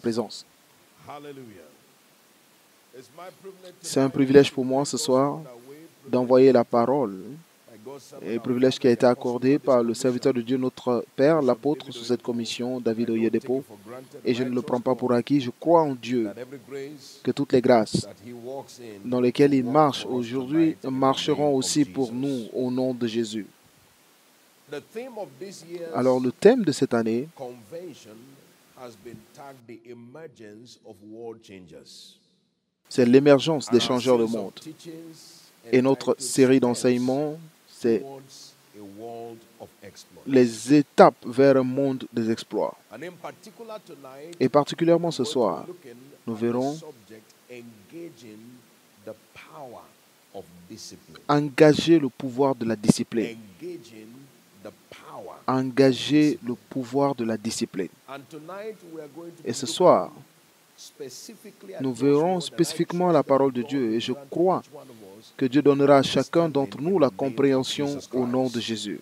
présence. C'est un privilège pour moi ce soir d'envoyer la parole, et privilège qui a été accordé par le serviteur de Dieu, notre Père, l'apôtre sous cette commission, David Oyedepo, et je ne le prends pas pour acquis. Je crois en Dieu, que toutes les grâces dans lesquelles il marche aujourd'hui marcheront aussi pour nous au nom de Jésus. Alors le thème de cette année c'est l'émergence des changeurs de monde. Et notre série d'enseignements, c'est les étapes vers un monde des exploits. Et particulièrement ce soir, nous verrons engager le pouvoir de la discipline. Engager le pouvoir de la discipline. Et ce soir, nous verrons spécifiquement la parole de Dieu et je crois que Dieu donnera à chacun d'entre nous la compréhension au nom de Jésus.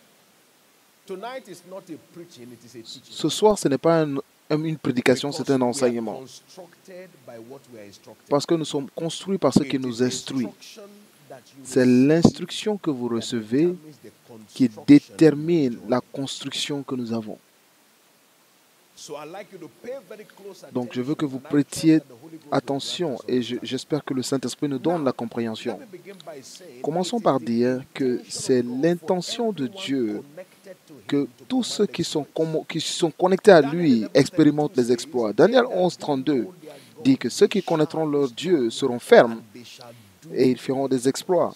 Ce soir, ce n'est pas une prédication, c'est un enseignement. Parce que nous sommes construits par ce qui nous instruit. C'est l'instruction que vous recevez qui détermine la construction que nous avons. Donc, je veux que vous prêtiez attention et j'espère que le Saint-Esprit nous donne la compréhension. Commençons par dire que c'est l'intention de Dieu que tous ceux qui sont connectés à lui expérimentent les exploits. Daniel 11, 32 dit que ceux qui connaîtront leur Dieu seront fermes et ils feront des exploits.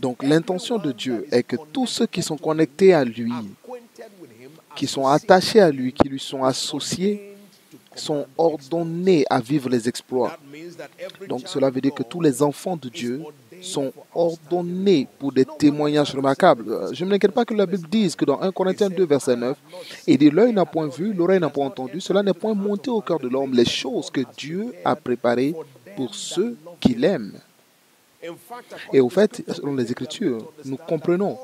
Donc, l'intention de Dieu est que tous ceux qui sont connectés à lui, qui sont attachés à lui, qui lui sont associés, sont ordonnés à vivre les exploits. Donc cela veut dire que tous les enfants de Dieu sont ordonnés pour des témoignages remarquables. Je ne m'inquiète pas que la Bible dise que dans 1 Corinthiens 2, verset 9, il dit « L'œil n'a point vu, l'oreille n'a point entendu, cela n'est point monté au cœur de l'homme, les choses que Dieu a préparées pour ceux qui l'aiment. » Et au fait, selon les Écritures, nous comprenons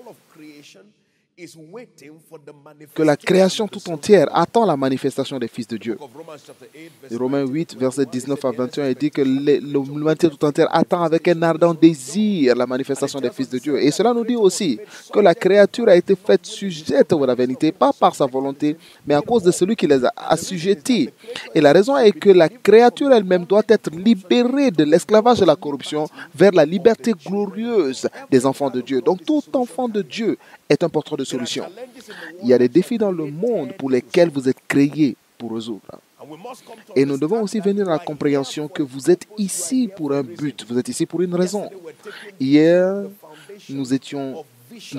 que la création tout entière attend la manifestation des fils de Dieu. Romains 8, verset 19 à 21, il dit que l'humanité tout entière attend avec un ardent désir la manifestation des fils de Dieu. Et cela nous dit aussi que la créature a été faite sujette à la vanité, pas par sa volonté, mais à cause de celui qui les a assujettis. Et la raison est que la créature elle-même doit être libérée de l'esclavage et de la corruption vers la liberté glorieuse des enfants de Dieu. Donc tout enfant de Dieu est un porteur de solution. Il y a des défis dans le monde pour lesquels vous êtes créés pour résoudre. Et nous devons aussi venir à la compréhension que vous êtes ici pour un but, vous êtes ici pour une raison. Hier, nous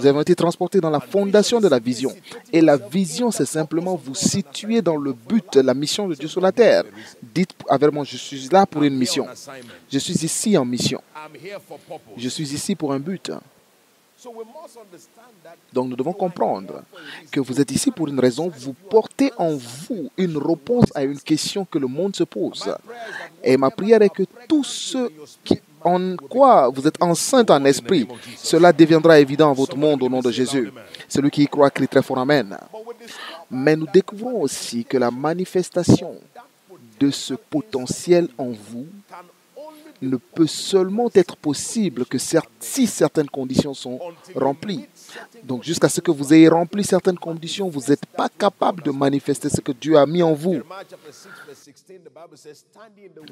avons été transportés dans la fondation de la vision. Et la vision, c'est simplement vous situer dans le but, la mission de Dieu sur la terre. Dites avec moi, je suis là pour une mission. Je suis ici en mission. Je suis ici pour un but. Donc nous devons comprendre que vous êtes ici pour une raison, vous portez en vous une réponse à une question que le monde se pose. Et ma prière est que tous ceux en quoi vous êtes enceintes en esprit, cela deviendra évident en votre monde au nom de Jésus. Celui qui y croit crie très fort Amen. Mais nous découvrons aussi que la manifestation de ce potentiel en vous ne peut seulement être possible que si certaines conditions sont remplies. Donc, jusqu'à ce que vous ayez rempli certaines conditions, vous n'êtes pas capable de manifester ce que Dieu a mis en vous.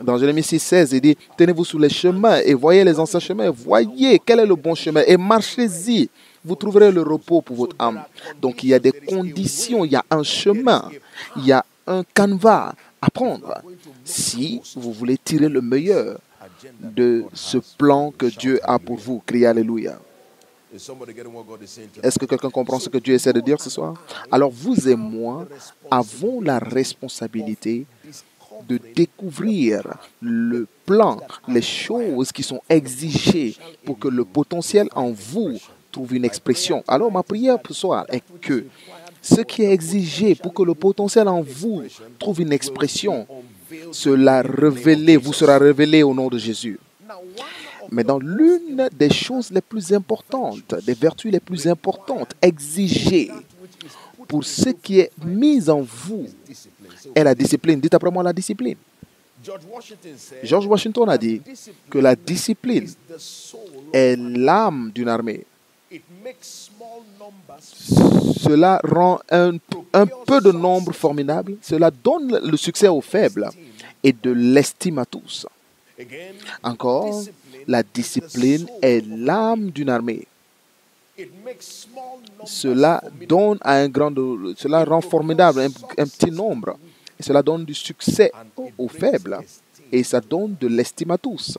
Dans Jérémie 6, 16, il dit « Tenez-vous sur les chemins et voyez les anciens chemins. Voyez quel est le bon chemin et marchez-y. Vous trouverez le repos pour votre âme. » Donc, il y a des conditions, il y a un chemin, il y a un canevas à prendre si vous voulez tirer le meilleur de ce plan que Dieu a pour vous. Criez Alléluia. Est-ce que quelqu'un comprend ce que Dieu essaie de dire ce soir? Alors vous et moi avons la responsabilité de découvrir le plan, les choses qui sont exigées pour que le potentiel en vous trouve une expression. Alors ma prière ce soir est que ce qui est exigé pour que le potentiel en vous trouve une expression, vous sera révélé au nom de Jésus. Mais dans l'une des choses les plus importantes, des vertus les plus importantes exigées pour ce qui est mis en vous est la discipline. Dites après moi la discipline. George Washington a dit que la discipline est l'âme d'une armée. Cela rend un peu de nombre formidable. Cela donne le succès aux faibles et de l'estime à tous. Encore, la discipline est l'âme d'une armée. Cela donne à cela rend formidable un petit nombre. Et cela donne du succès aux faibles. Et ça donne de l'estime à tous.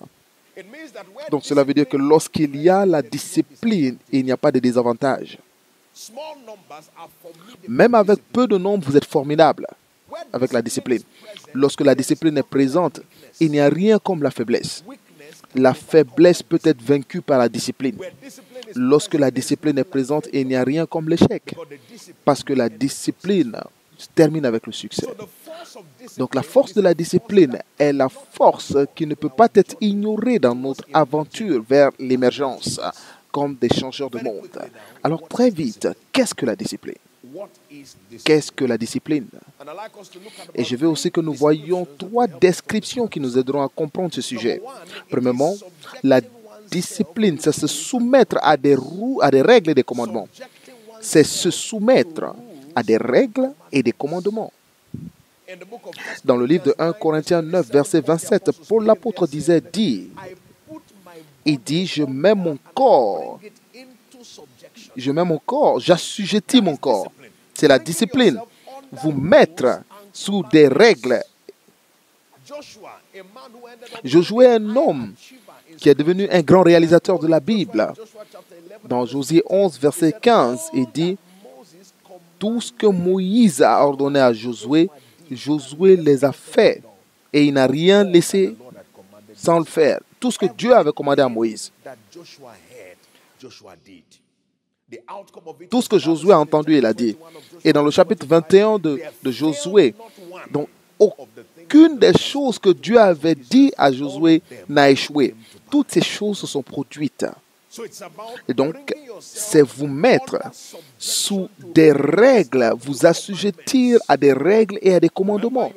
Donc cela veut dire que lorsqu'il y a la discipline, il n'y a pas de désavantage. Même avec peu de nombre, vous êtes formidable avec la discipline. Lorsque la discipline est présente, il n'y a rien comme la faiblesse. La faiblesse peut être vaincue par la discipline. Lorsque la discipline est présente, il n'y a rien comme l'échec. Parce que la discipline se termine avec le succès. Donc la force de la discipline est la force qui ne peut pas être ignorée dans notre aventure vers l'émergence comme des changeurs de monde. Alors très vite, qu'est-ce que la discipline? Qu'est-ce que la discipline? Et je veux aussi que nous voyions 3 descriptions qui nous aideront à comprendre ce sujet. Premièrement, la discipline, c'est se soumettre à des règles et des commandements. C'est se soumettre à des règles et des commandements. Dans le livre de 1 Corinthiens 9, verset 27, Paul l'apôtre dit, je mets mon corps, j'assujettis mon corps. C'est la discipline. Vous mettre sous des règles. Josué est un homme qui est devenu un grand réalisateur de la Bible. Dans Josué 11, verset 15, il dit, tout ce que Moïse a ordonné à Josué, Josué les a fait et il n'a rien laissé sans le faire. Tout ce que Dieu avait commandé à Moïse. Tout ce que Josué a entendu, il a dit. Et dans le chapitre 21 de Josué, donc aucune des choses que Dieu avait dit à Josué n'a échoué. Toutes ces choses se sont produites. Et donc, c'est vous mettre sous des règles, vous assujettir à des règles et à des commandements.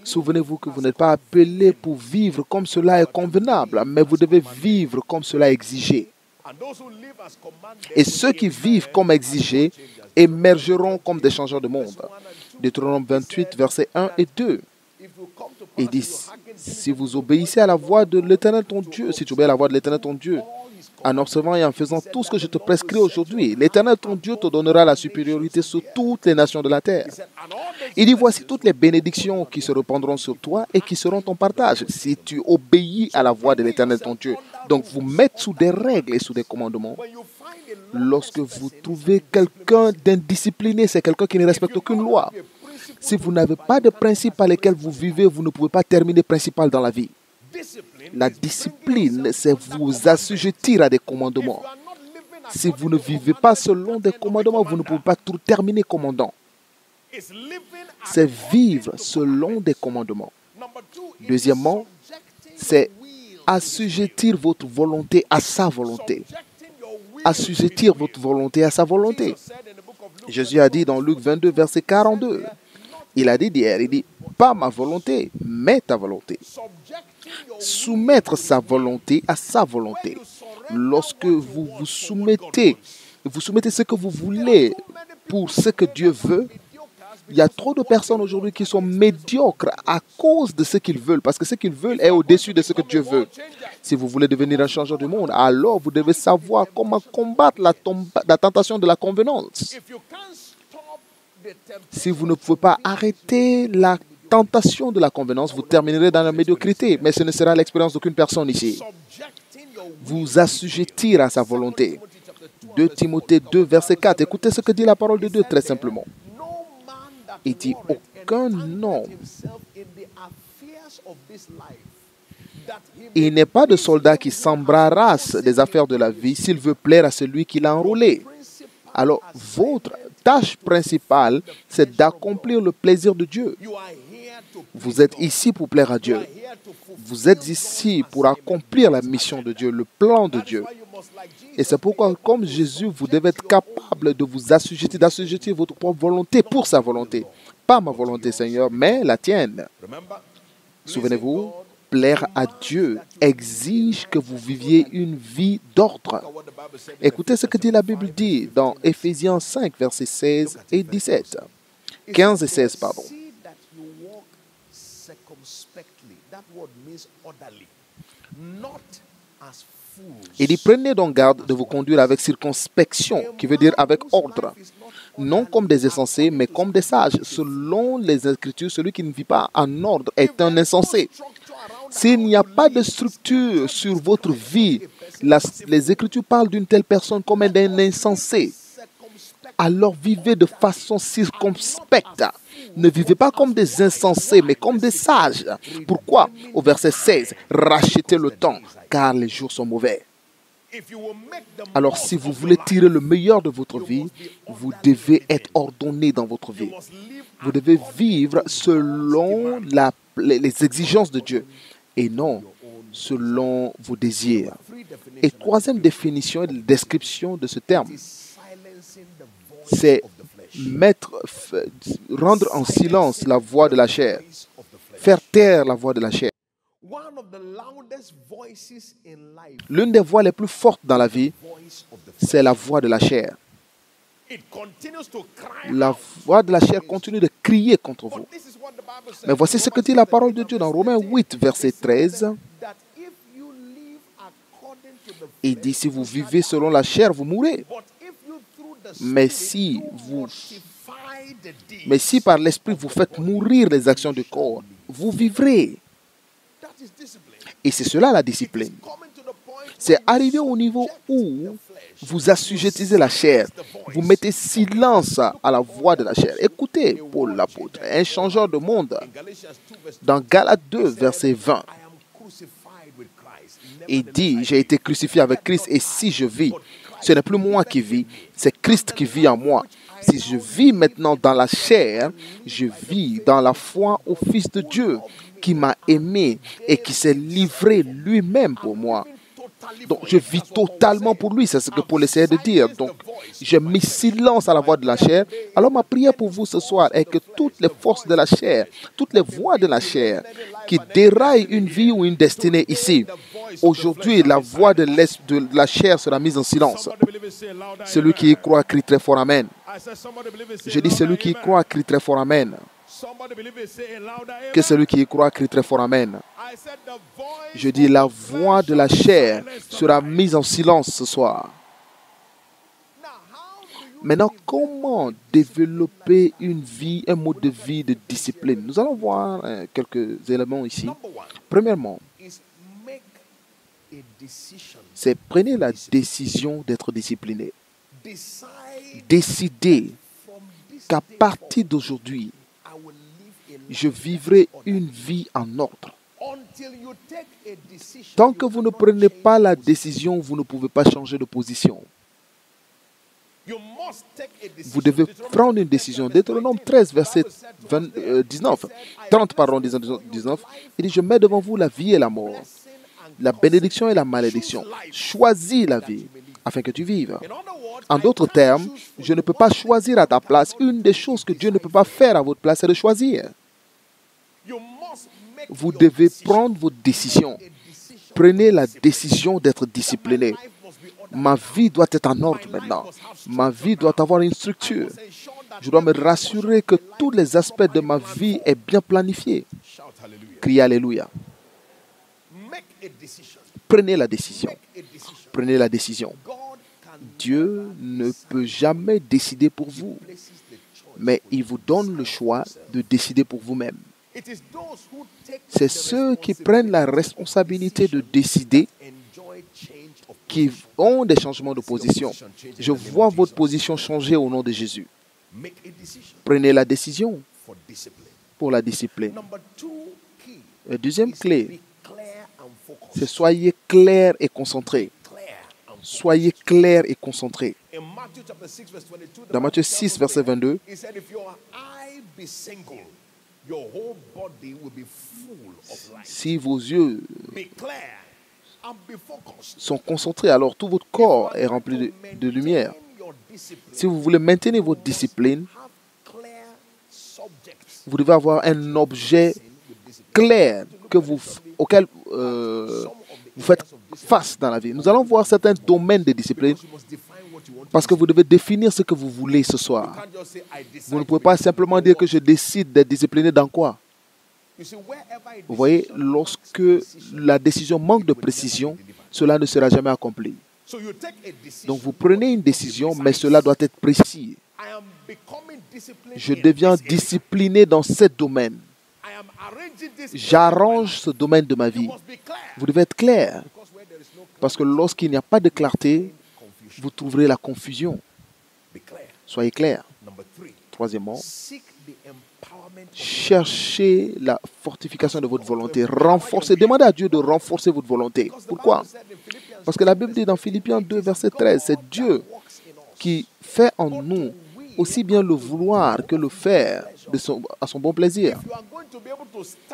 Souvenez-vous que vous n'êtes pas appelé pour vivre comme cela est convenable, mais vous devez vivre comme cela est exigé. Et ceux qui vivent comme exigés émergeront comme des changeurs de monde. Deutéronome 28, versets 1 et 2. Il dit, si vous obéissez à la voix de l'Éternel ton Dieu, si tu obéis à la voix de l'Éternel ton Dieu, en observant et en faisant tout ce que je te prescris aujourd'hui, l'Éternel ton Dieu te donnera la supériorité sur toutes les nations de la terre. Il dit, voici toutes les bénédictions qui se répandront sur toi et qui seront ton partage, si tu obéis à la voix de l'Éternel ton Dieu. Donc, vous mettre sous des règles et sous des commandements. Lorsque vous trouvez quelqu'un d'indiscipliné, c'est quelqu'un qui ne respecte aucune loi. Si vous n'avez pas de principes par lesquels vous vivez, vous ne pouvez pas terminer principal dans la vie. La discipline, c'est vous assujettir à des commandements. Si vous ne vivez pas selon des commandements, vous ne pouvez pas tout terminer commandant. C'est vivre selon des commandements. Deuxièmement, c'est assujettir votre volonté à sa volonté. Assujettir votre volonté à sa volonté. Jésus a dit dans Luc 22, verset 42, il a dit d'hier, il dit, pas ma volonté, mais ta volonté. Soumettre sa volonté à sa volonté. Lorsque vous vous soumettez ce que vous voulez pour ce que Dieu veut, il y a trop de personnes aujourd'hui qui sont médiocres à cause de ce qu'ils veulent, parce que ce qu'ils veulent est au-dessus de ce que Dieu veut. Si vous voulez devenir un changeur du monde, alors vous devez savoir comment combattre la tentation de la convenance. Si vous ne pouvez pas arrêter la tentation de la convenance, vous terminerez dans la médiocrité, mais ce ne sera l'expérience d'aucune personne ici. Vous assujettir à sa volonté. 2 Timothée 2, verset 4. Écoutez ce que dit la parole de Dieu très simplement. Il dit, aucun homme, il n'est pas de soldat qui s'embarrasse des affaires de la vie s'il veut plaire à celui qui l'a enrôlé. Alors, votre tâche principale, c'est d'accomplir le plaisir de Dieu. Vous êtes ici pour plaire à Dieu. Vous êtes ici pour accomplir la mission de Dieu, le plan de Dieu. Et c'est pourquoi, comme Jésus, vous devez être capable de vous assujettir, d'assujettir votre propre volonté pour sa volonté. Pas ma volonté, Seigneur, mais la tienne. Souvenez-vous, plaire à Dieu exige que vous viviez une vie d'ordre. Écoutez ce que dit la Bible dit dans Éphésiens 5, versets 16 et 17. 15 et 16, pardon. Il dit, prenez donc garde de vous conduire avec circonspection, qui veut dire avec ordre, non comme des insensés, mais comme des sages. Selon les Écritures, celui qui ne vit pas en ordre est un insensé. S'il n'y a pas de structure sur votre vie, les Écritures parlent d'une telle personne comme d'un insensé. Alors vivez de façon circonspecte. Ne vivez pas comme des insensés, mais comme des sages. Pourquoi? Au verset 16, rachetez le temps, car les jours sont mauvais. Alors, si vous voulez tirer le meilleur de votre vie, vous devez être ordonné dans votre vie. Vous devez vivre selon les exigences de Dieu et non selon vos désirs. Et troisième définition et description de ce terme, c'est rendre en silence la voix de la chair, faire taire la voix de la chair. L'une des voix les plus fortes dans la vie, c'est la voix de la chair. La voix de la chair continue de crier contre vous. Mais voici ce que dit la parole de Dieu dans Romains 8, verset 13. Il dit, si vous vivez selon la chair, vous mourrez. Mais si par l'esprit vous faites mourir les actions du corps, vous vivrez. Et c'est cela la discipline. C'est arriver au niveau où vous assujettissez la chair. Vous mettez silence à la voix de la chair. Écoutez Paul l'apôtre, un changeur de monde. Dans Galates 2, verset 20, il dit, j'ai été crucifié avec Christ et si je vis, ce n'est plus moi qui vis, c'est Christ qui vit en moi. Si je vis maintenant dans la chair, je vis dans la foi au Fils de Dieu qui m'a aimé et qui s'est livré lui-même pour moi. Donc, je vis totalement pour lui, c'est ce que Paul essayait de dire. Donc, j'ai mis silence à la voix de la chair. Alors, ma prière pour vous ce soir est que toutes les forces de la chair, toutes les voix de la chair qui déraillent une vie ou une destinée ici, aujourd'hui, la voix de la chair sera mise en silence. Celui qui y croit crie très fort Amen. Je dis celui qui y croit crie très fort Amen. Que celui qui y croit crie très fort Amen. Je dis la voix de la chair sera mise en silence ce soir. Maintenant, comment développer une vie, un mode de vie de discipline? Nous allons voir quelques éléments ici. Premièrement, c'est prenez la décision d'être discipliné. Décidez qu'à partir d'aujourd'hui, je vivrai une vie en ordre. Tant que vous ne prenez pas la décision, vous ne pouvez pas changer de position. Vous devez prendre une décision. Deutéronome 13, verset 30, 19. Il dit, je mets devant vous la vie et la mort, la bénédiction et la malédiction. Choisis la vie afin que tu vives. En d'autres termes, je ne peux pas choisir à ta place. Une des choses que Dieu ne peut pas faire à votre place, c'est de choisir. Vous devez prendre votre décision. Prenez la décision d'être discipliné. Ma vie doit être en ordre maintenant. Ma vie doit avoir une structure. Je dois me rassurer que tous les aspects de ma vie est bien planifiés. Criez Alléluia. Prenez la décision. Prenez la décision. Dieu ne peut jamais décider pour vous, mais il vous donne le choix de décider pour vous-même. C'est ceux qui prennent la responsabilité de décider qui ont des changements de position. Je vois votre position changer au nom de Jésus. Prenez la décision pour la discipline. La deuxième clé, c'est soyez clair et concentré. Soyez clair et concentré. Dans Matthieu 6, verset 22, si vos yeux sont concentrés, alors tout votre corps est rempli de lumière. Si vous voulez maintenir votre discipline, vous devez avoir un objet clair auquel vous faites face dans la vie. Nous allons voir certains domaines de discipline parce que vous devez définir ce que vous voulez ce soir. Vous ne pouvez pas simplement dire que je décide d'être discipliné dans quoi. Vous voyez, lorsque la décision manque de précision, cela ne sera jamais accompli. Donc vous prenez une décision, mais cela doit être précis. Je deviens discipliné dans ce domaine. J'arrange ce domaine de ma vie. Vous devez être clair. Parce que lorsqu'il n'y a pas de clarté, vous trouverez la confusion. Soyez clair. Troisièmement, cherchez la fortification de votre volonté. Renforcez, demandez à Dieu de renforcer votre volonté. Pourquoi? Parce que la Bible dit dans Philippiens 2, verset 13, c'est Dieu qui fait en nous aussi bien le vouloir que le faire à son bon plaisir.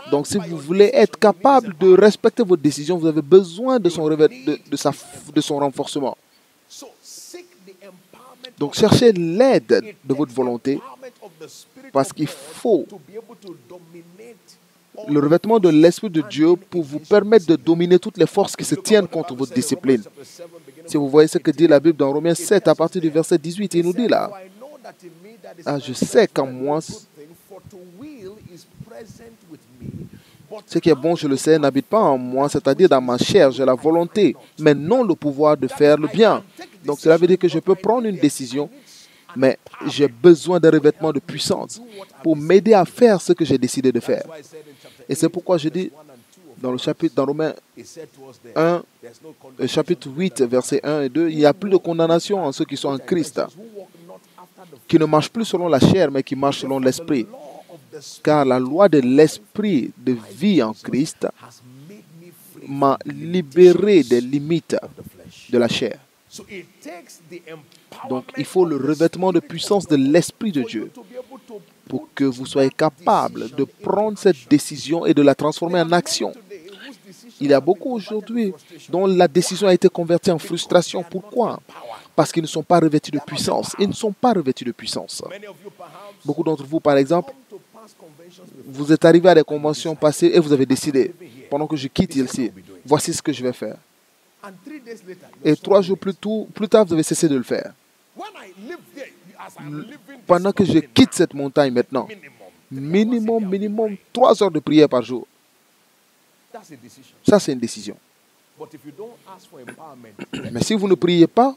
Donc, si vous voulez être capable de respecter votre décision, vous avez besoin de son renforcement. Donc, cherchez l'aide de votre volonté parce qu'il faut le revêtement de l'Esprit de Dieu pour vous permettre de dominer toutes les forces qui se tiennent contre votre discipline. Si vous voyez ce que dit la Bible dans Romains 7 à partir du verset 18, il nous dit là, je sais qu'en moi, ce qui est bon, je le sais, n'habite pas en moi, c'est-à-dire dans ma chair, j'ai la volonté, mais non le pouvoir de faire le bien. Donc cela veut dire que je peux prendre une décision, mais j'ai besoin d'un revêtement de puissance pour m'aider à faire ce que j'ai décidé de faire. Et c'est pourquoi je dis dans Romains 1, chapitre 8, versets 1 et 2, il n'y a plus de condamnation en ceux qui sont en Christ, qui ne marchent plus selon la chair, mais qui marchent selon l'esprit. Car la loi de l'esprit de vie en Christ m'a libéré des limites de la chair. Donc, il faut le revêtement de puissance de l'Esprit de Dieu pour que vous soyez capable de prendre cette décision et de la transformer en action. Il y a beaucoup aujourd'hui dont la décision a été convertie en frustration. Pourquoi? Parce qu'ils ne sont pas revêtus de puissance. Ils ne sont pas revêtus de puissance. Beaucoup d'entre vous, par exemple, vous êtes arrivé à des conventions passées et vous avez décidé, pendant que je quitte ici, voici ce que je vais faire. Et 3 jours plus tard, vous avez cessé de le faire. Pendant que je quitte cette montagne maintenant, minimum 3 heures de prière par jour. Ça, c'est une décision. Mais si vous ne priez pas,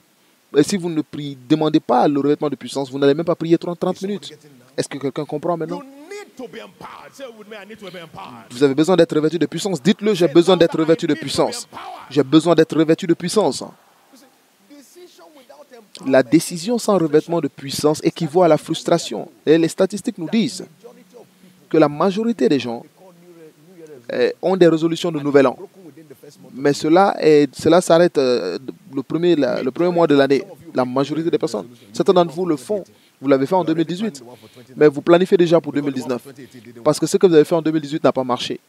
si vous ne demandez pas le revêtement de puissance, vous n'allez même pas prier 30 minutes. Est-ce que quelqu'un comprend maintenant? Vous avez besoin d'être revêtu de puissance. Dites-le, j'ai besoin d'être revêtu de puissance. J'ai besoin d'être revêtu de puissance. La décision sans revêtement de puissance équivaut à la frustration. Et les statistiques nous disent que la majorité des gens ont des résolutions de nouvel an. Mais cela s'arrête le premier mois de l'année. La majorité des personnes. Certains d'entre vous le font. Vous l'avez fait en 2018. Mais vous planifiez déjà pour 2019. Parce que ce que vous avez fait en 2018 n'a pas marché.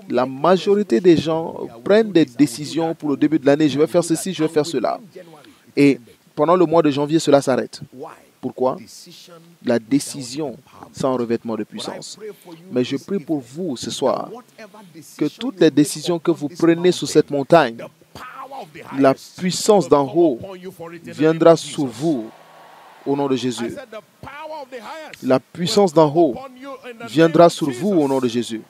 La majorité des gens prennent des décisions pour le début de l'année. Je vais faire ceci, je vais faire cela. Et pendant le mois de janvier, cela s'arrête. Pourquoi? La décision sans revêtement de puissance. Mais je prie pour vous ce soir que toutes les décisions que vous prenez sur cette montagne, la puissance d'en haut viendra sur vous au nom de Jésus. La puissance d'en haut viendra sur vous au nom de Jésus.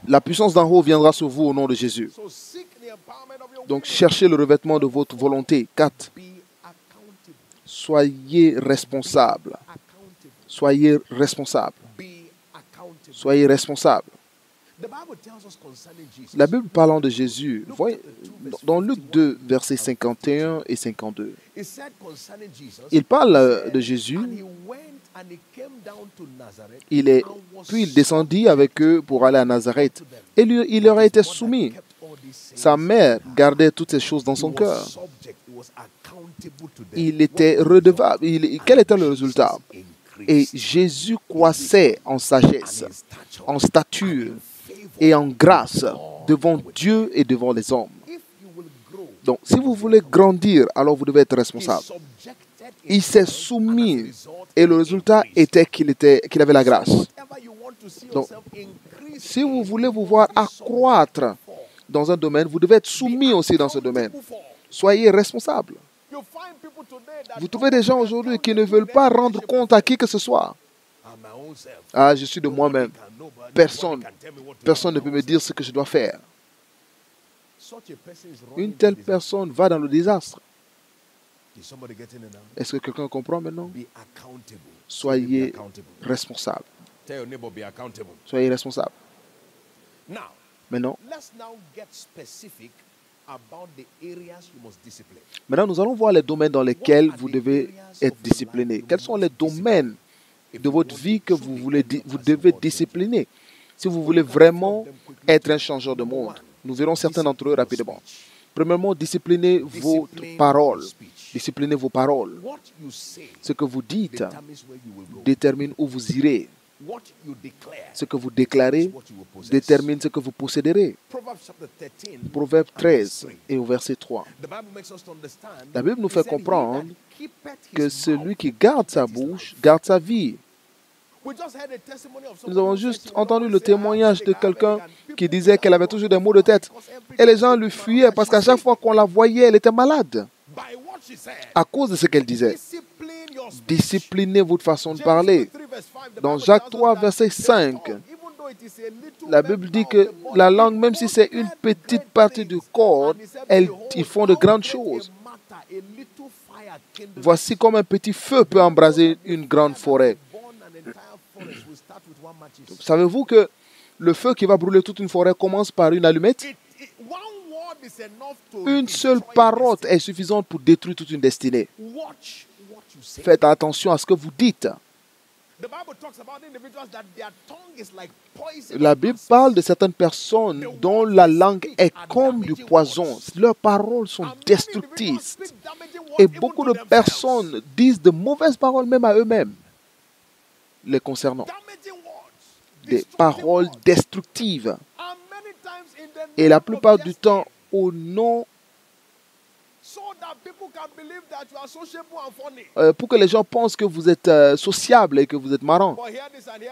La puissance d'en haut viendra sur vous au nom de Jésus. Donc, cherchez le revêtement de votre volonté. 4. Soyez responsable. Soyez responsable. Soyez responsable. La Bible parlant de Jésus, voyez, dans Luc 2, versets 51 et 52, il parle de Jésus. Puis il descendit avec eux pour aller à Nazareth. Et il leur a été soumis. Sa mère gardait toutes ces choses dans son cœur. Il était redevable. Quel était le résultat? Et Jésus croissait en sagesse, en stature et en grâce devant Dieu et devant les hommes. Donc, si vous voulez grandir, alors vous devez être responsable. Il s'est soumis et le résultat était qu'il avait la grâce. Donc, si vous voulez vous voir accroître dans un domaine, vous devez être soumis aussi dans ce domaine. Soyez responsable. Vous trouvez des gens aujourd'hui qui ne veulent pas rendre compte à qui que ce soit. Ah, je suis de moi-même. Personne ne peut me dire ce que je dois faire. Une telle personne va dans le désastre. Est-ce que quelqu'un comprend maintenant? Soyez responsable. Soyez responsable. Maintenant, nous allons voir les domaines dans lesquels vous devez être discipliné. Quels sont les domaines de votre vie que vous devez discipliner si vous voulez vraiment être un changeur de monde? Nous verrons certains d'entre eux rapidement. Premièrement, disciplinez votre parole. Disciplinez vos paroles. Ce que vous dites détermine où vous irez. Ce que vous déclarez détermine ce que vous posséderez. Proverbe 13 et au verset 3. La Bible nous fait comprendre que celui qui garde sa bouche garde sa vie. Nous avons juste entendu le témoignage de quelqu'un qui disait qu'elle avait toujours des maux de tête. Et les gens lui fuyaient parce qu'à chaque fois qu'on la voyait, elle était malade. À cause de ce qu'elle disait. Disciplinez votre façon de parler. Dans Jacques 3, verset 5, la Bible dit que la langue, même si c'est une petite partie du corps, ils font de grandes choses. Voici comme un petit feu peut embraser une grande forêt. Savez-vous que le feu qui va brûler toute une forêt commence par une allumette? Une seule parole est suffisante pour détruire toute une destinée. Faites attention à ce que vous dites. La Bible parle de certaines personnes dont la langue est comme du poison. Leurs paroles sont destructrices. Et beaucoup de personnes disent de mauvaises paroles même à eux-mêmes les concernant. Des paroles destructives. Et la plupart du temps, au nom pour que les gens pensent que vous êtes sociable et que vous êtes marrant.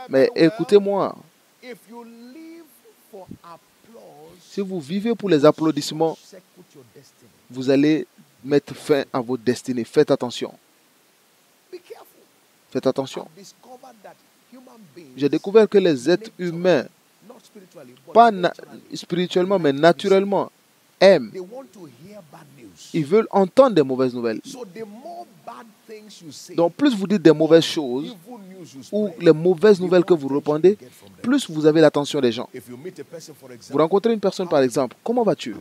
Mais écoutez-moi, si vous vivez pour les applaudissements, vous allez mettre fin à votre destinée. Faites attention. Faites attention. J'ai découvert que les êtres humains, pas spirituellement, mais naturellement, aiment. Ils veulent entendre des mauvaises nouvelles. Donc, plus vous dites des mauvaises choses, ou les mauvaises nouvelles que vous répandez, plus vous avez l'attention des gens. Vous rencontrez une personne, par exemple, comment vas-tu?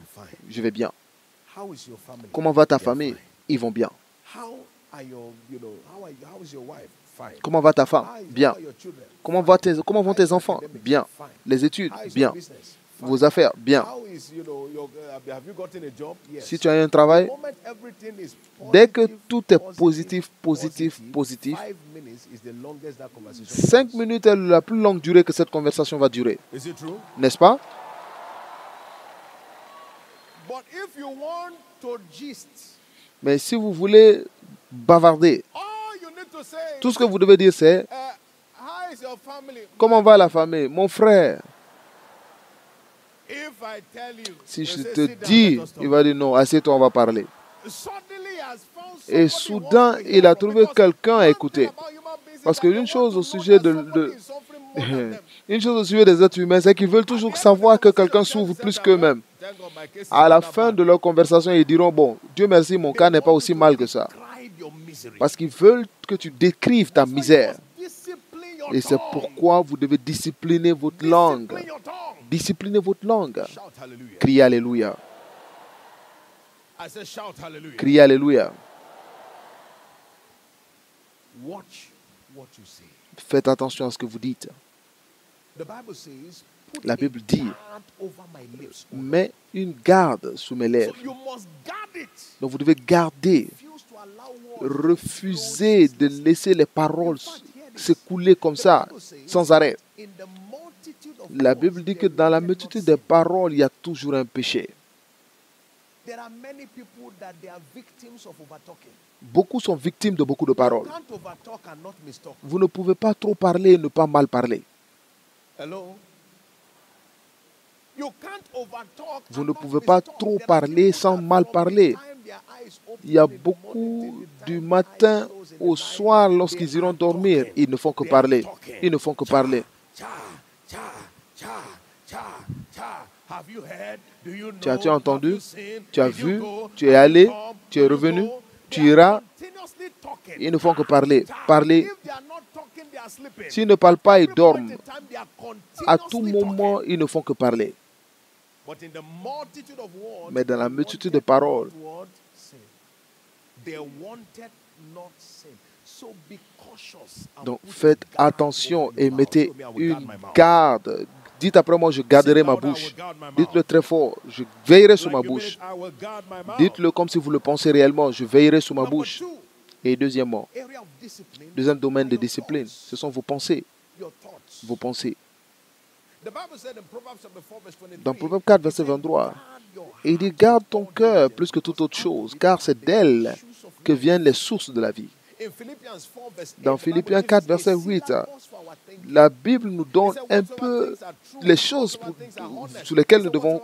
Je vais bien. Comment va ta famille? Ils vont bien. Comment va ta femme? Bien. Comment vont tes enfants? Bien. Les études? Bien. Vos affaires? Bien. Si tu as un travail, dès que tout est positif, positif, positif, 5 minutes est la plus longue durée que cette conversation va durer. N'est-ce pas? Mais si vous voulez bavarder, tout ce que vous devez dire c'est comment va la famille? Mon frère. Si je te dis, il va dire non, assieds-toi, on va parler. Et soudain, il a trouvé quelqu'un à écouter. Parce qu'une chose au sujet une chose au sujet des êtres humains, c'est qu'ils veulent toujours savoir que quelqu'un souffre plus qu'eux-mêmes. À la fin de leur conversation, ils diront, bon, Dieu merci, mon cas n'est pas aussi mal que ça. Parce qu'ils veulent que tu décrives ta misère. Et c'est pourquoi vous devez discipliner votre langue. Disciplinez votre langue. Criez Alléluia. Criez Alléluia. Faites attention à ce que vous dites. La Bible dit, mets une garde sous mes lèvres. Donc vous devez garder. Refusez de laisser les paroles s'écouler comme ça, sans arrêt. La Bible dit que dans la multitude des paroles, il y a toujours un péché. Beaucoup sont victimes de beaucoup de paroles. Vous ne pouvez pas trop parler et ne pas mal parler. Vous ne pouvez pas trop parler sans mal parler. Il y a beaucoup du matin au soir, lorsqu'ils iront dormir, ils ne font que parler. Ils ne font que parler. Tu as entendu? Tu as vu? Tu es allé? Tu es revenu? Tu iras? Ils ne font que parler. Parler. S'ils ne parlent pas, ils dorment. À tout moment, ils ne font que parler. Mais dans la multitude de paroles, donc faites attention et mettez une garde. Dites après moi, je garderai ma bouche. Dites-le très fort, je veillerai sur ma bouche. Dites-le comme si vous le pensez réellement, je veillerai sur ma bouche. Et deuxièmement, deuxième domaine de discipline, ce sont vos pensées. Vos pensées. Dans Proverbe 4, verset 23, il dit, garde ton cœur plus que toute autre chose, car c'est d'elle que viennent les sources de la vie. Dans Philippiens 4, verset 8, la Bible nous donne un peu les choses sur lesquelles nous devons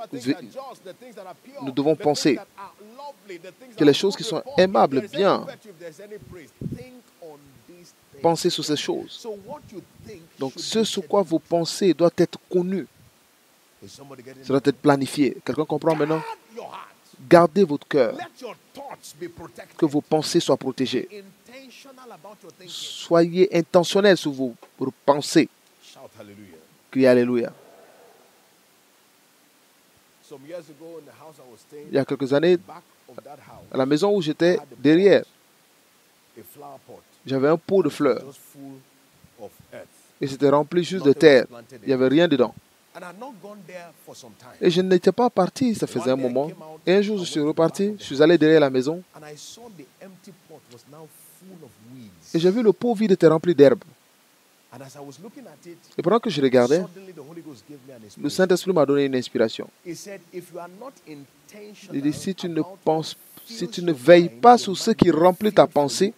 penser. Que les choses qui sont aimables, bien. Pensez sur ces choses. Donc, ce sur quoi vous pensez doit être connu. Ça doit être planifié. Quelqu'un comprend maintenant? Gardez votre cœur. Que vos pensées soient protégées. Soyez intentionnels sur vos pensées. Criez Alléluia. Il y a quelques années, à la maison où j'étais, derrière, j'avais un pot de fleurs. Et c'était rempli juste de terre. Il n'y avait rien dedans. Et je n'étais pas parti, ça faisait un moment. Et un jour, je suis reparti, je suis allé derrière la maison. Et j'ai vu le pot vide était rempli d'herbe. Et pendant que je regardais, le Saint-Esprit m'a donné une inspiration. Il dit, si tu ne veilles pas sur ce qui remplit ta pensée,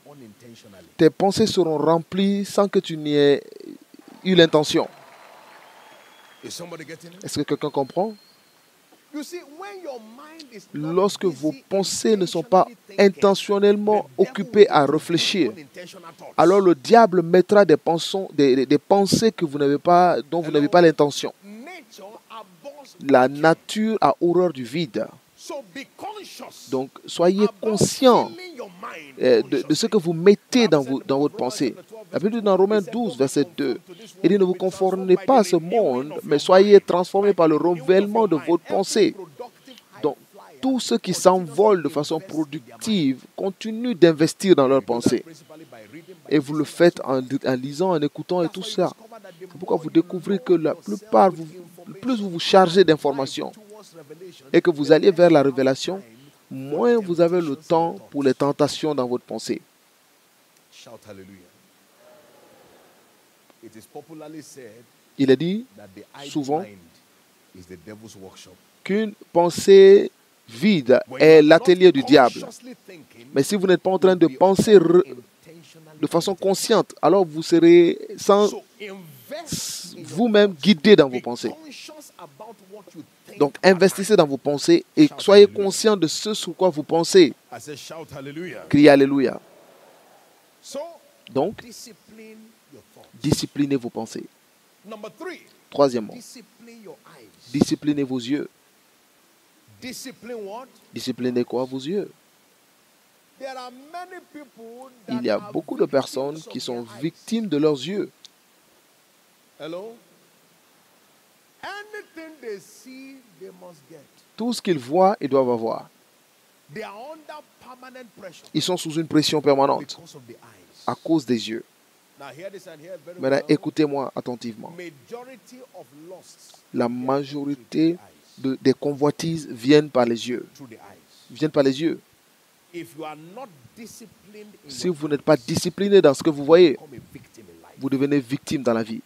tes pensées seront remplies sans que tu n'y aies eu l'intention. Est-ce que quelqu'un comprend? Lorsque vos pensées ne sont pas intentionnellement occupées à réfléchir, alors le diable mettra des pensées que vous n'avez pas, dont vous n'avez pas l'intention. La nature a horreur du vide. Donc, soyez conscient de ce que vous mettez dans votre pensée. La Bible dit dans Romains 12, verset 2, il dit, ne vous conformez pas à ce monde, mais soyez transformés par le renouvellement de votre pensée. Donc, tous ceux qui s'envolent de façon productive continuent d'investir dans leurs pensées. Et vous le faites en lisant, en écoutant et tout ça. C'est pourquoi vous découvrez que la plupart, plus vous vous chargez d'informations et que vous allez vers la révélation, moins vous avez le temps pour les tentations dans votre pensée. Il est dit souvent qu'une pensée vide est l'atelier du diable. Mais si vous n'êtes pas en train de penser de façon consciente, alors vous serez sans vous-même guidé dans vos pensées. Donc, investissez dans vos pensées et soyez conscient de ce sur quoi vous pensez. Criez Alléluia. Donc, disciplinez vos pensées. Troisièmement, disciplinez vos yeux. Disciplinez quoi? Vos yeux. Il y a beaucoup de personnes qui sont victimes de leurs yeux. Tout ce qu'ils voient, ils doivent avoir. Ils sont sous une pression permanente à cause des yeux. Maintenant, écoutez-moi attentivement. La majorité des convoitises viennent par les yeux. Viennent par les yeux. Si vous n'êtes pas discipliné dans ce que vous voyez, vous devenez victime dans la vie.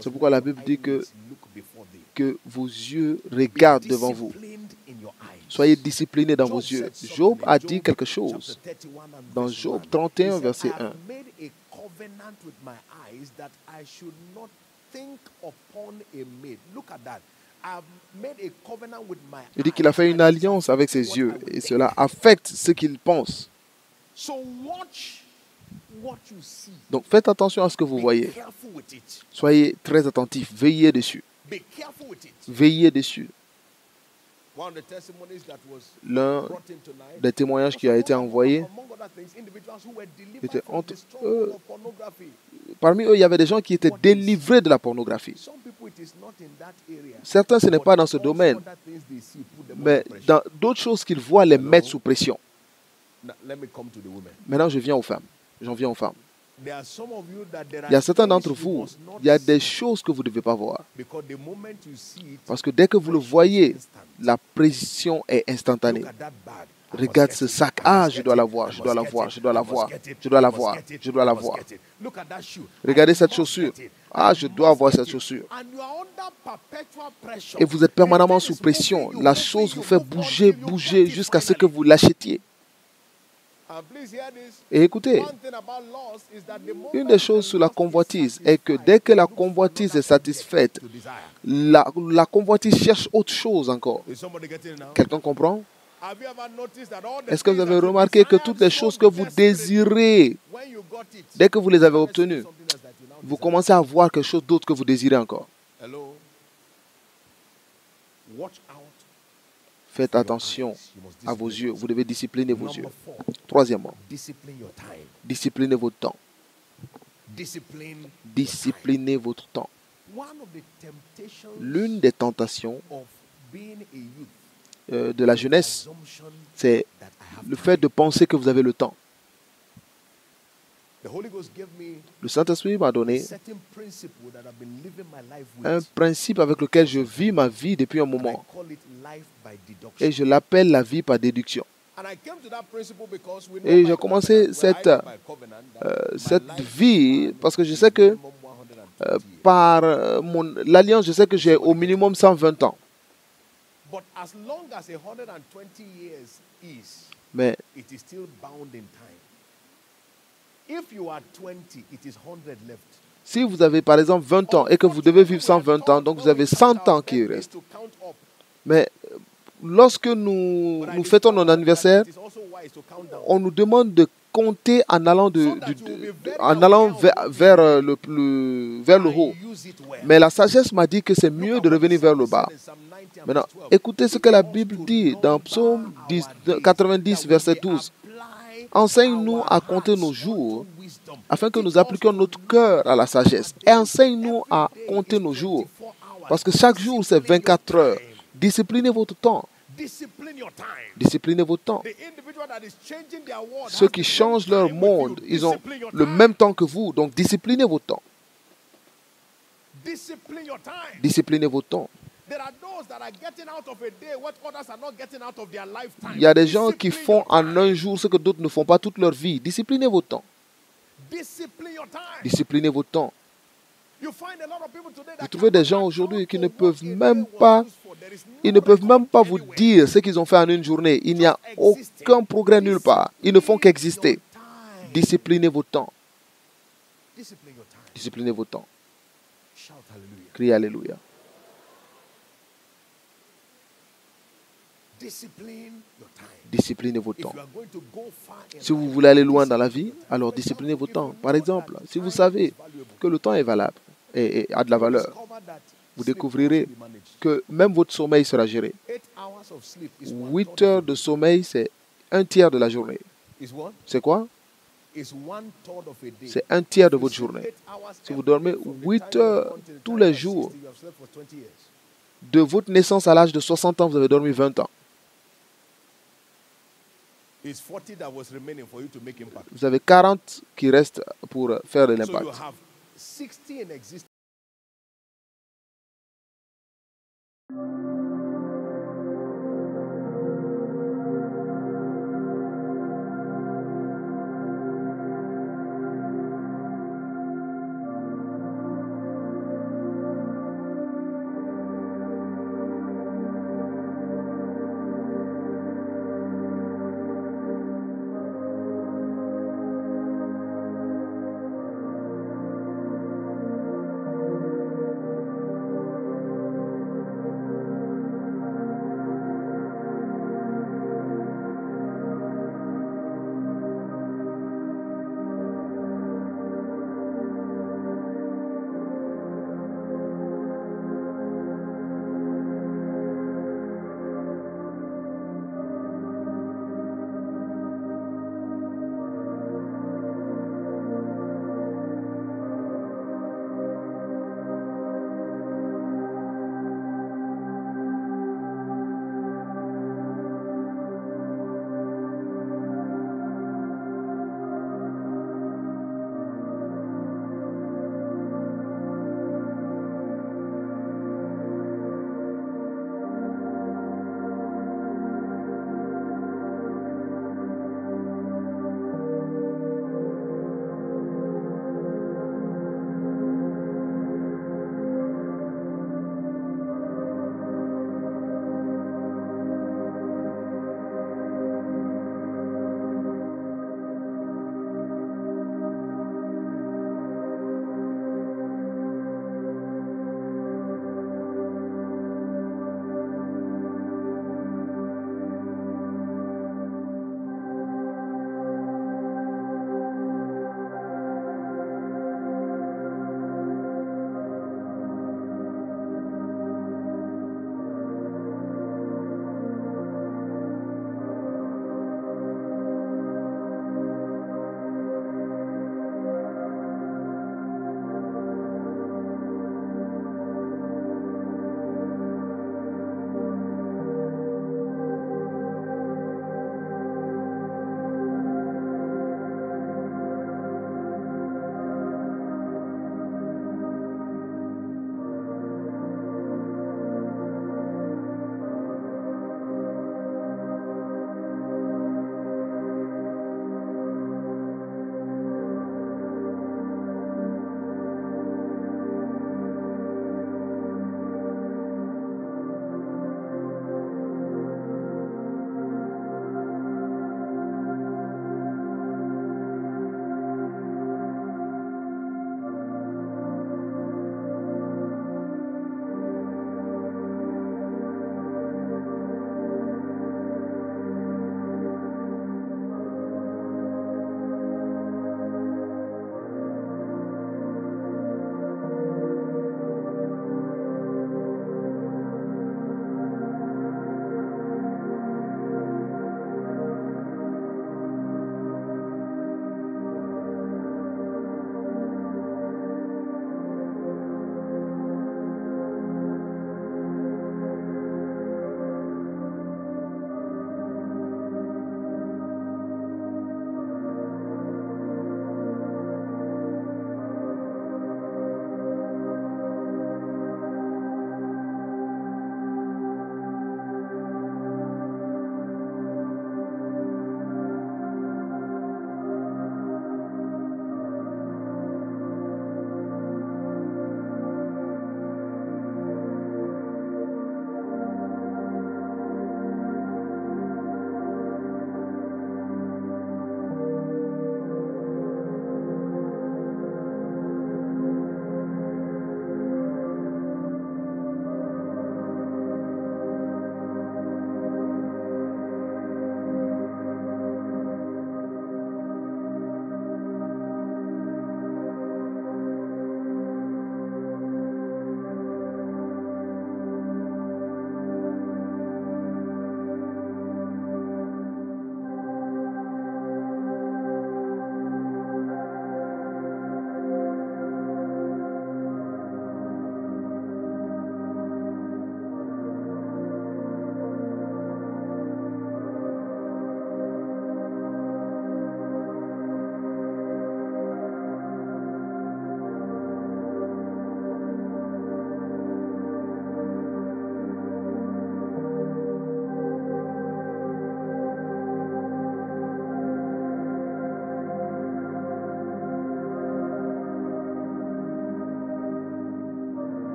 C'est pourquoi la Bible dit que vos yeux regardent devant vous. Soyez disciplinés dans vos yeux. Job a dit quelque chose dans Job 31, verset 1. Il dit qu'il a fait une alliance avec ses yeux et cela affecte ce qu'il pense. Donc faites attention à ce que vous voyez. Soyez très attentifs. Veillez dessus. Veillez dessus. L'un des témoignages qui a été envoyé était entre eux. Parmi eux, il y avait des gens qui étaient délivrés de la pornographie. Certains, ce n'est pas dans ce domaine, mais dans d'autres choses qu'ils voient les mettre sous pression. Maintenant, j'en viens aux femmes. Il y a certains d'entre vous, il y a des choses que vous ne devez pas voir. Parce que dès que vous le voyez, la pression est instantanée. Regarde ce sac. Ah, je dois l'avoir, je dois l'avoir, je dois l'avoir, je dois l'avoir, je dois l'avoir. Regardez cette chaussure. Ah, je dois avoir cette chaussure. Et vous êtes permanemment sous pression. La chose vous fait bouger, bouger jusqu'à ce que vous l'achetiez. Et écoutez, une des choses sur la convoitise est que dès que la convoitise est satisfaite, la convoitise cherche autre chose encore. Quelqu'un comprend? Est-ce que vous avez remarqué que toutes les choses que vous désirez, dès que vous les avez obtenues, vous commencez à voir quelque chose d'autre que vous désirez encore? Faites attention à vos yeux. Vous devez discipliner vos yeux. Troisièmement, disciplinez votre temps. Disciplinez votre temps. L'une des tentations de la jeunesse, c'est le fait de penser que vous avez le temps. Le Saint-Esprit m'a donné un principe avec lequel je vis ma vie depuis un moment. Et je l'appelle la vie par déduction. Et j'ai commencé cette vie parce que je sais que par l'alliance, je sais que j'ai au minimum 120 ans. Mais si vous avez par exemple 20 ans et que vous devez vivre 120 ans, donc vous avez 100 ans qui restent. Mais lorsque nous fêtons notre anniversaire, on nous demande de compter en allant, vers le haut. Mais la sagesse m'a dit que c'est mieux de revenir vers le bas. Maintenant, écoutez ce que la Bible dit dans Psaume 90, verset 12. Enseigne-nous à compter nos jours afin que nous appliquions notre cœur à la sagesse. Et enseigne-nous à compter nos jours. Parce que chaque jour, c'est 24 heures. Disciplinez votre temps. Disciplinez votre temps. Ceux qui changent leur monde, ils ont le même temps que vous. Donc, disciplinez votre temps. Disciplinez votre temps. Il y a des gens qui font en un jour ce que d'autres ne font pas toute leur vie. Disciplinez votre temps. Disciplinez votre temps. Vous trouvez des gens aujourd'hui qui ne peuvent même pas, vous dire ce qu'ils ont fait en une journée. Il n'y a aucun progrès nulle part. Ils ne font qu'exister. Disciplinez votre temps. Disciplinez votre temps. Criez Alléluia. Disciplinez votre temps. Si vous voulez aller loin dans la vie, alors disciplinez votre temps. Par exemple, si vous savez que le temps est valable et a de la valeur, vous découvrirez que même votre sommeil sera géré. 8 heures de sommeil, c'est un tiers de la journée. C'est quoi? C'est un tiers de votre journée. Si vous dormez 8 heures tous les jours, de votre naissance à l'âge de 60 ans, vous avez dormi 20 ans. Vous avez 40 qui restent pour faire de l'impact.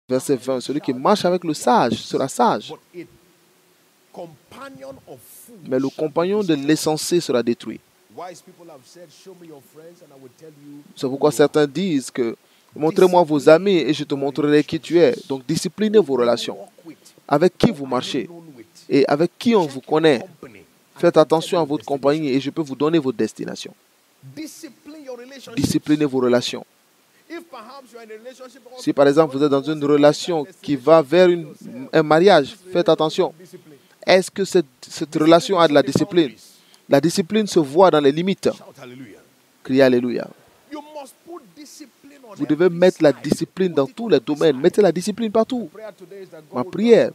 Verset 20, celui qui marche avec le sage sera sage, mais le compagnon de l'insensé sera détruit. C'est pourquoi certains disent que montrez-moi vos amis et je te montrerai qui tu es. Donc disciplinez vos relations, avec qui vous marchez et avec qui on vous connaît. Faites attention à votre compagnie et je peux vous donner votre destination. Disciplinez vos relations. Si par exemple vous êtes dans une relation qui va vers un mariage, faites attention. Est-ce que cette relation a de la discipline? La discipline se voit dans les limites. Criez Alléluia. Vous devez mettre la discipline dans tous les domaines. Mettez la discipline partout. Ma prière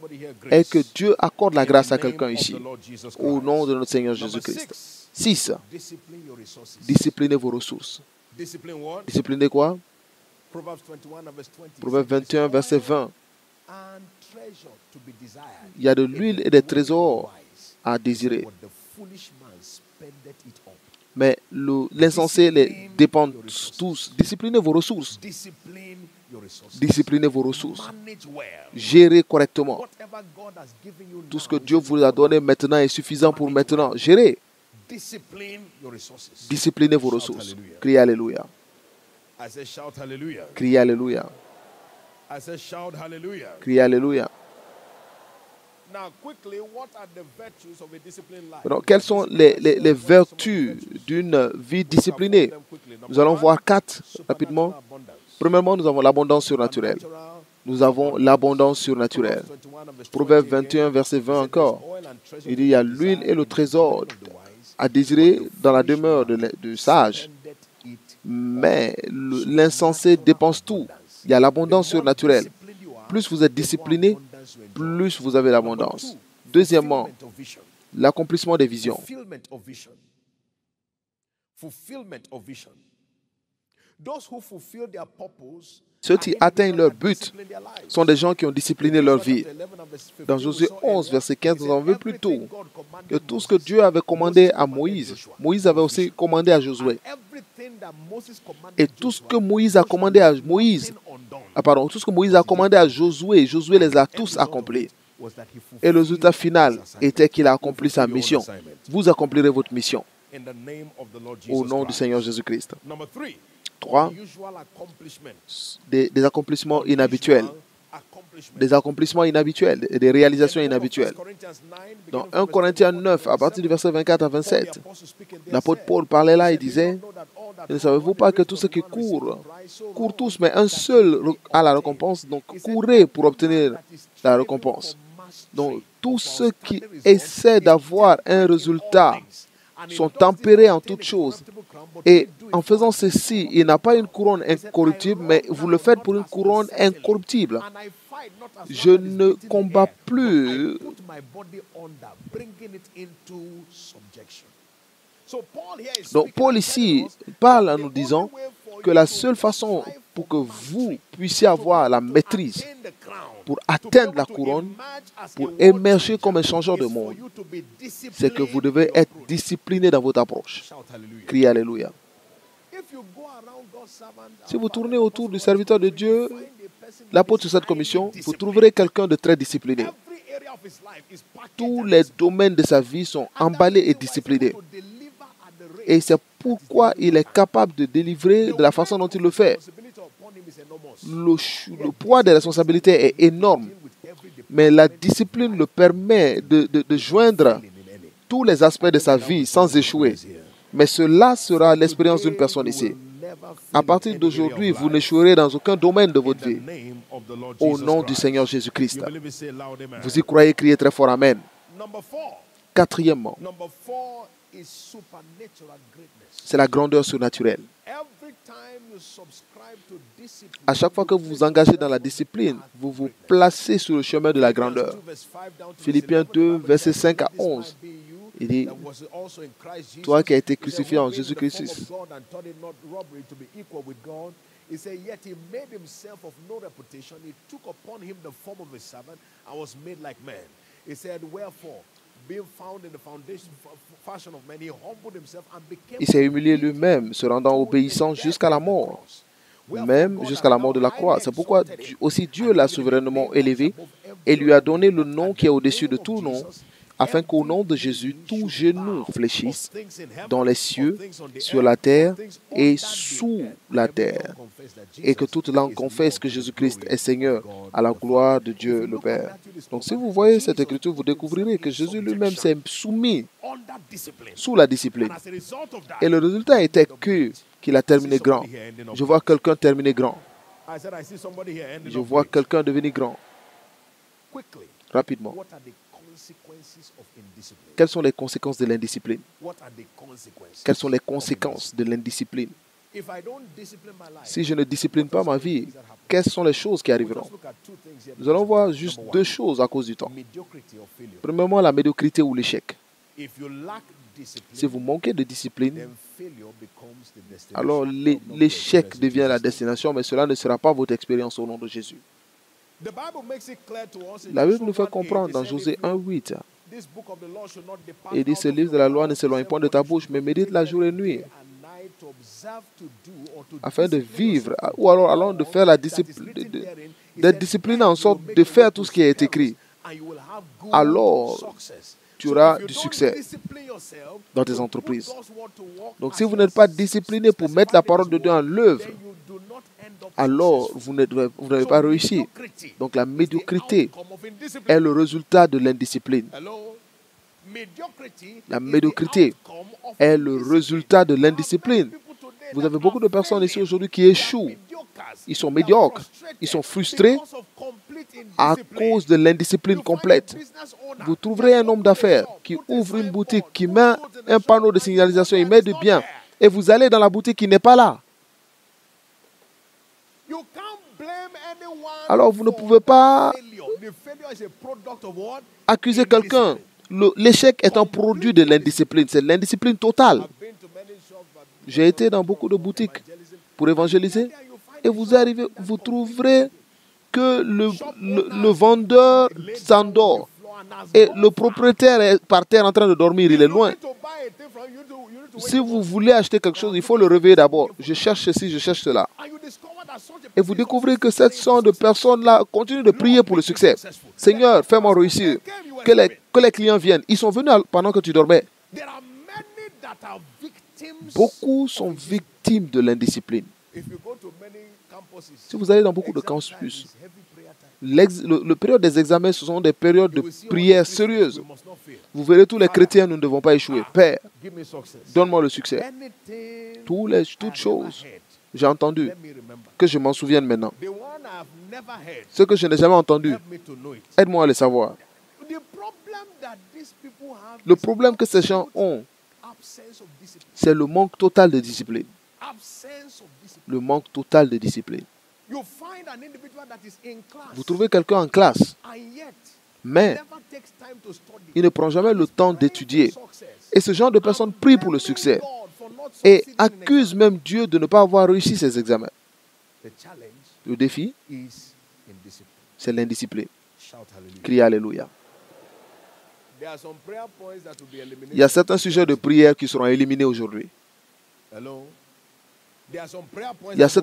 est que Dieu accorde la grâce à quelqu'un ici. Au nom de notre Seigneur Jésus-Christ. 6. Disciplinez vos ressources. Disciplinez quoi? Proverbe 21, verset 20. Il y a de l'huile et des trésors à désirer. Mais l'insensé les dépend tous. Disciplinez vos ressources. Disciplinez vos ressources. Gérez correctement. Tout ce que Dieu vous a donné maintenant est suffisant pour maintenant. Gérez. Disciplinez vos ressources. Criez Alléluia. Criez Alléluia. Criez Alléluia. Donc, quelles sont les vertus d'une vie disciplinée? Nous allons voir 4 rapidement. Premièrement, nous avons l'abondance surnaturelle. Nous avons l'abondance surnaturelle. Proverbe 21, verset 20 encore. Il dit, il y a l'huile et le trésor à désirer dans la demeure du sage. Mais l'insensé dépense tout. Il y a l'abondance surnaturelle. Plus vous êtes discipliné, plus vous avez l'abondance. Deuxièmement, l'accomplissement des visions. Ceux qui atteignent leur but sont des gens qui ont discipliné leur vie. Dans Josué 11, verset 15, nous avons vu plus tôt que tout ce que Dieu avait commandé à Moïse, Moïse avait aussi commandé à Josué. Et tout ce que Moïse a commandé à tout ce que Moïse a commandé à Josué, Josué les a tous accomplis. Et le résultat final était qu'il a accompli sa mission. Vous accomplirez votre mission au nom du Seigneur Jésus-Christ. 3. Des accomplissements inhabituels. Des accomplissements inhabituels et des réalisations inhabituelles. Dans 1 Corinthiens 9, à partir du verset 24 à 27, l'apôtre Paul parlait là et disait, ne savez-vous pas que tous ceux qui courent tous, mais un seul a la récompense, donc courez pour obtenir la récompense. Donc tous ceux qui essaient d'avoir un résultat sont tempérés en toutes choses. Et en faisant ceci, il n'a pas une couronne incorruptible, mais vous le faites pour une couronne incorruptible. Je ne combats plus. Donc Paul ici parle en nous disant que la seule façon pour que vous puissiez avoir la maîtrise, pour atteindre la couronne, pour émerger comme un changeur de monde, c'est que vous devez être discipliné dans votre approche. Criez Alléluia. Si vous tournez autour du serviteur de Dieu, l'apôtre sur cette commission, vous trouverez quelqu'un de très discipliné. Tous les domaines de sa vie sont emballés et disciplinés. Et c'est pourquoi il est capable de délivrer de la façon dont il le fait. Le poids des responsabilités est énorme, mais la discipline le permet de joindre tous les aspects de sa vie sans échouer. Mais cela sera l'expérience d'une personne ici. À partir d'aujourd'hui, vous n'échouerez dans aucun domaine de votre vie. Au nom du Seigneur Jésus-Christ. Vous y croyez, criez très fort Amen. Quatrièmement, c'est la grandeur surnaturelle. À chaque fois que vous vous engagez dans la discipline, vous vous placez sur le chemin de la grandeur. Philippiens 2, versets 5 à 11. Il dit, toi qui as été crucifié en Jésus-Christ. He said, yet he made himself of no reputation. He took upon him the form of a servant and was made like man. He said, wherefore, being found in the fashion of man, he humbled himself and became. Il s'est humilié lui-même, se rendant obéissant jusqu'à la mort. même jusqu'à la mort de la croix. C'est pourquoi aussi Dieu l'a souverainement élevé et lui a donné le nom qui est au-dessus de tout nom, afin qu'au nom de Jésus, tout genou fléchisse dans les cieux, sur la terre et sous la terre, et que toute langue confesse que Jésus-Christ est Seigneur, à la gloire de Dieu le Père. Donc si vous voyez cette écriture, vous découvrirez que Jésus lui-même s'est soumis sous la discipline. Et le résultat était qu'il a terminé grand. Je vois quelqu'un terminer grand. Je vois quelqu'un devenir grand. Rapidement. Quelles sont les conséquences de l'indiscipline? Quelles sont les conséquences de l'indiscipline? Si je ne discipline pas ma vie, quelles sont les choses qui arriveront? Nous allons voir juste deux choses à cause du temps. Premièrement, la médiocrité ou l'échec. Si vous manquez de discipline, alors l'échec devient la destination, mais cela ne sera pas votre expérience au nom de Jésus. La Bible nous fait comprendre dans Josué 1:8, il dit, ce livre de la loi ne s'éloigne point de ta bouche, mais médite la jour et nuit, afin de vivre, ou alors de faire la discipline, d'être discipliné en sorte de faire tout ce qui est écrit. Alors, tu auras du succès dans tes entreprises. Donc, si vous n'êtes pas discipliné pour mettre la parole de Dieu en œuvre, alors vous n'avez pas réussi. Donc, la médiocrité est le résultat de l'indiscipline. La médiocrité est le résultat de l'indiscipline. Vous avez beaucoup de personnes ici aujourd'hui qui échouent. Ils sont médiocres. Ils sont frustrés à cause de l'indiscipline complète. Vous trouverez un homme d'affaires qui ouvre une boutique, qui met un panneau de signalisation, il met du bien, et vous allez dans la boutique qui n'est pas là. Alors vous ne pouvez pas accuser quelqu'un. L'échec est un produit de l'indiscipline. C'est l'indiscipline totale. J'ai été dans beaucoup de boutiques pour évangéliser et vous trouverez que le vendeur s'endort et le propriétaire est par terre en train de dormir, il est loin. Si vous voulez acheter quelque chose, il faut le réveiller d'abord. Je cherche ceci, je cherche cela. Et vous découvrez que cette sorte de personnes-là continuent de prier pour le succès. Seigneur, fais-moi réussir. Que les clients viennent. Ils sont venus pendant que tu dormais. Beaucoup sont victimes de l'indiscipline. Si vous allez dans beaucoup de campus, le période des examens, ce sont des périodes de prière sérieuses. Vous verrez tous les chrétiens, nous ne devons pas échouer. Père, donne-moi le succès. Toutes choses, j'ai entendu, que je m'en souvienne maintenant. Ce que je n'ai jamais entendu, aide-moi à le savoir. Le problème que ces gens ont, c'est le manque total de discipline. Le manque total de discipline. Vous trouvez quelqu'un en classe, mais il ne prend jamais le temps d'étudier. Et ce genre de personnes prie pour le succès et accuse même Dieu de ne pas avoir réussi ses examens. Le défi, c'est l'indiscipline. Criez Alléluia. Il y a certains sujets de prière qui seront éliminés aujourd'hui. Il y a certains